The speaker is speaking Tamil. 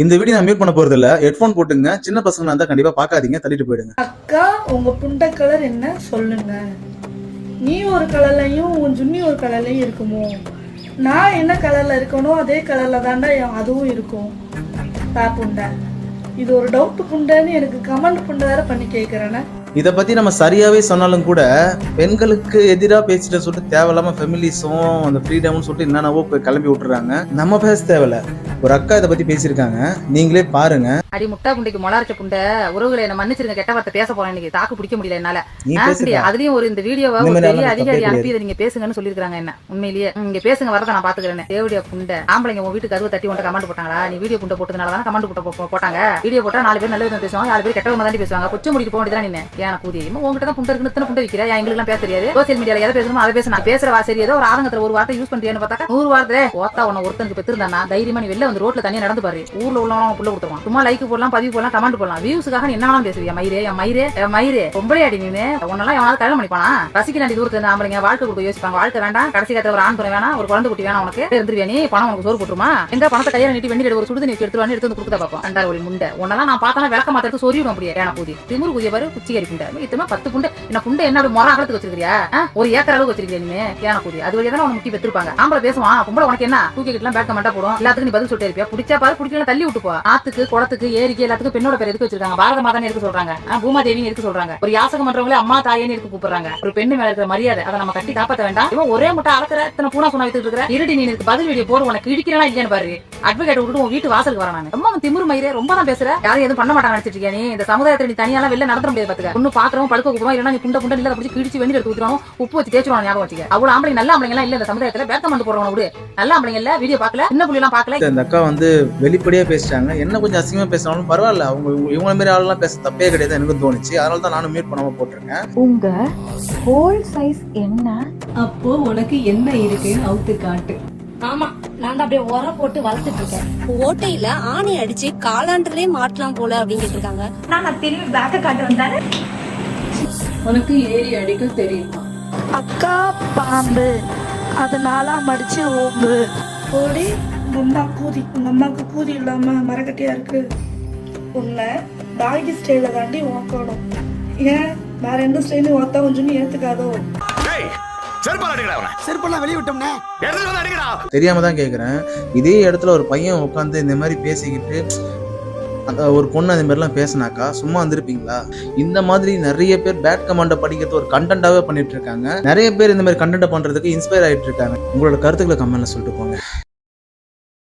இந்த வீடியோ நான் மியூட் பண்ண போறது இல்ல. ஹெட்போன் போட்டுங்க. சின்ன பசங்களா இருந்தா கண்டிப்பா பார்க்காதீங்க, தள்ளிட்டு போயிடுங்க. அக்கா, உங்க புண்ட கலர் என்ன சொல்லுங்க. நீ ஒரு கலர்லையும் உன் ஜுன்னி ஒரு கலர்லையும் இருக்குமோ? நான் என்ன கலர்ல இருக்கணும் அதே கலர்ல தாண்டா அதுவும் இருக்கும். புண்டை, இது ஒரு டவுட் புண்டைன்னு எனக்கு கமெண்ட் புண்டை வேற பண்ணி கேட்கிறேன்னு. இதை பத்தி நம்ம சரியாவே சொன்னாலும் கூட பெண்களுக்கு எதிராக பேசிட்டு சொல்லிட்டு தேவையில்லாம ஃபெமிலிஸும் அந்த ஃப்ரீடம்னு சொல்லிட்டு என்னென்னவோ போய் கிளம்பி விட்டுறாங்க. நம்ம பேச தேவையில்ல. ஒரு அக்கா இதை பத்தி பேசியிருக்காங்க, நீங்களே பாருங்க. அடி முட்டா புண்டைக்கு மொளாரிச்ச புண்டை, உறவுகளை என்ன மன்னிச்சிருங்க, கெட்ட வார்த்தை பேச போறேன், இன்னைக்கு தாக்கு பிடிக்க முடியல என்னால. அதுலயும் ஒரு இந்த வீடியோவை ஒரு பெரிய அதிகாரி அனுப்பி இதை நீங்க பேசுங்கன்னு சொல்லிருக்காங்க. என்ன உண்மையிலேயே நீங்க பேசுங்க, வரத நான் பாத்துக்கிறேன். தேவடியா புண்டை, ஆம்பளைங்க உங்க வீட்டுக்கு கருவை தட்டி உன்ட்ட கமெண்ட் போட்டாங்களா? நீ வீடியோ புண்டை போட்டதுனாலதான் கமெண்ட் போட்டாங்க. வீடியோ போட்டா 4 பேர் நல்ல விதம் பேசுவாங்க, 4 பேர் கெட்ட விதமா தான் பேசுவாங்க. கொச்சு முடிட்டு போக வேண்டியதான். நீ ஏன் கூதியும் உங்ககிட்ட தான் புண்டை இருக்குன்னு புண்டை வைக்கிற? எங்களுக்கு எல்லாம் பேச தெரியாது. சோசியல் மீடியால எதை பேசணும் அதை பேச. நான் பேசுற வாசரி ஏதோ ஒரு ஆதங்கத்துல ஒரு வார்த்தை யூஸ் பண்றியான்னு பார்த்தா 100 வார்த்தை ஓத்தா உன்ன ஒருத்தனுக்கு பெற்றிருந்தானா தைரியமா நீ வெளில வந்து ரோட்ல தனியா நடந்து பாரு. ஊர்ல உள்ளவங்க புள்ள கொடுத்துருவான். சும்மா லைக் போடலாம், பதிவு போடலாம், கமெண்ட் போடலாம். வியூஸுக்காக என்ன வேணாலும் பேசுவியா? மயிரே மயிரே ரொம்பவே அடி. நீ உன்னெல்லாம் எவனாவது கல்யாணம் பண்ணிப்பானா? ரசிக்கிறாண்டி தூரத்துல ஆம்பளைங்க வாழ்க்கை கொடுக்க யோசிப்பாங்க. வாழ்க்கை வேண்டாம், கடைசி காலத்துல ஒரு ஆண் துணை வேணாம், ஒரு குழந்தை குட்டி வேணாம், உனக்கு இருந்துருவியா? நீ பணம் உனக்கு சோறு போட்டுருமா? எங்க பணத்தை கையில நீட்டி வெண்ணி ஒரு சுடுதண்ணி எடுத்துருவான்னு எடுத்து வந்து கொடுத்தா பார்ப்போம். அண்டா ஒரு முண்டை உன்னெல்லாம் நான் பார்த்தா விளக்க மாத்திரத்து சொறிவிடும். அப்படியே ஏன கூதி திமுரு கூதிய பாரு, குச்சிகரி புண்டை. இத்தனை 10 புண்டை என்ன புண்டை என்ன மொர அகலத்துக்கு வச்சிருக்கியா? ஒரு ஏக்கர் அளவுக்கு வச்சிருக்கியா நீ? ஏன கூதி அது வழியா தான் உனக்கு முட்டி பெற்றிருப்பாங்க. ஆம்பளை பேசுவான், பொம்பளை உனக்கு என்ன தூக்கி கிட்டலாம் பேக் கமெண்டா போடும். எல்லாத்துக்கும் நீ பதில் சொல்லிட்டு இருப்பியா? பிடிச்சா பாரு, பிடிக்கலாம் தள்ளி விட்டு போ. ஆத்துக்கு குளத்துக்கு ஏரிக்கு எல்லாத்துக்கும் பெண்ணோட பேர் எதுக்கு வச்சிருக்காங்க? பாரத மாதான்னு எதுக்கு சொல்றாங்க? பூமாதேவின்னு எதுக்கு சொல்றாங்க? ஒரு யாசகம் பண்றவங்களே அம்மா தாயேன்னு எதுக்கு கூப்பிடுறாங்க? ஒரு பெண்ணு மேல இருக்கிற மரியாதை அதை நம்ம கட்டி காப்பாற்ற வேண்டாம். இவன் ஒரே முட்டை அளக்குற இத்தனை பூனா சொன்ன வித்துட்டு இருக்கிற இருடி. நீ எனக்கு பதில் வீடியோ போற உனக்கு இடிக்கிறா இல்லையான்னு பாரு. அட்வொகேட் விட்டு உன் வீட்டு வாசலுக்கு வரானு ரொம்ப திமுரு மயிரே, ரொம்ப தான் பேசுற. யாரும் எதுவும் பண்ண மாட்டாங்க நினைச்சிட்டு இருக்கியா? நீ இந்த சமுதாயத்தை நீ தனியாலாம் வெளில நடத்த முடியாது. பாத்துக்க ஒண்ணு பாக்குறவங்க படுக்க கூப்பிடுவோம், இல்லைன்னா நீ புண்டை புண்டை இல்ல பிடிச்சி கிடிச்சு வெண்ணி எடுத்து ஊத்துறோம், உப்பு வச்சு தேய்ச்சிருவாங்க. ஞாபகம் வச்சுக்க. அவ்வளவு ஆம்பளை நல்ல ஆம்பளைங்க எல்லாம் இல்ல இந்த சமுதாயத்துல. பேக் கமெண்ட் போடுறவங்க விடு. நல்ல ஆம்பளைங்க இல்ல, வீடியோ பாக்கல, சின்ன புள்ளி எல்லாம் பாக்கல. இந்த அக்கா வந்து வெளிப்படையா பேசிட்டாங்க. என்ன கொஞ்சம் அசிங்கமா பேசினாலும் பரவாயில்ல, அவங்க இவங்க மாதிரி ஆளெல்லாம் பேச தப்பே கிடையாது எனக்கு தோணுச்சு. அதனால தான் நானும் மியூட் பண்ணாம போட்டிருக்கேன். உங்க ஹோல் சைஸ் என்ன? அப்போ உனக்கு என்ன இருக்குன்னு அவுத்து காட்டு. ஆமா, நான் அப்படியே உரம் போட்டு வளர்த்துட்டு இருக்கேன். ஓட்டையில ஆணி அடிச்சு காலாண்டுலயே மாட்டலாம் போல அப்படின்னு கேட்டிருக்காங்க. நான் திரும்பி பேக்க காட்டு வந்தானே. உனக்கு ஏறி அடிக்க தெரியுமா? அக்கா பாம்பு அதனால மடிச்சு ஓம்பு ஓடி. உங்க அம்மா கூதி, உங்க அம்மாவுக்கு கூதி இல்லாம மரக்கட்டியா இருக்கு. உன்னை டாகி ஸ்டைல தாண்டி ஓக்கணும். ஏன் வேற எந்த ஸ்டைலும் ஓத்தா கொஞ்சம் ஏத்துக்காதோ? தெரியாம தான் கேக்குறேன். இதே இடத்துல ஒரு பையன் உட்காந்து இந்த மாதிரி பேசிக்கிட்டு ஒரு பொண்ணு அந்த மாதிரிலாம் பேசினாக்கா சும்மா வந்துருப்பீங்களா? இந்த மாதிரி நிறைய பேர் பேட் கமெண்ட்டை படிக்கிறது ஒரு கண்டென்ட்டாவே பண்ணிட்டு இருக்காங்க. நிறைய பேர் இந்த மாதிரி கண்டென்ட் பண்றதுக்கு இன்ஸ்பயர் ஆயிட்டு இருக்காங்க. உங்களோட கருத்துக்களை கமெண்ட்ல சொல்லிட்டு போங்க.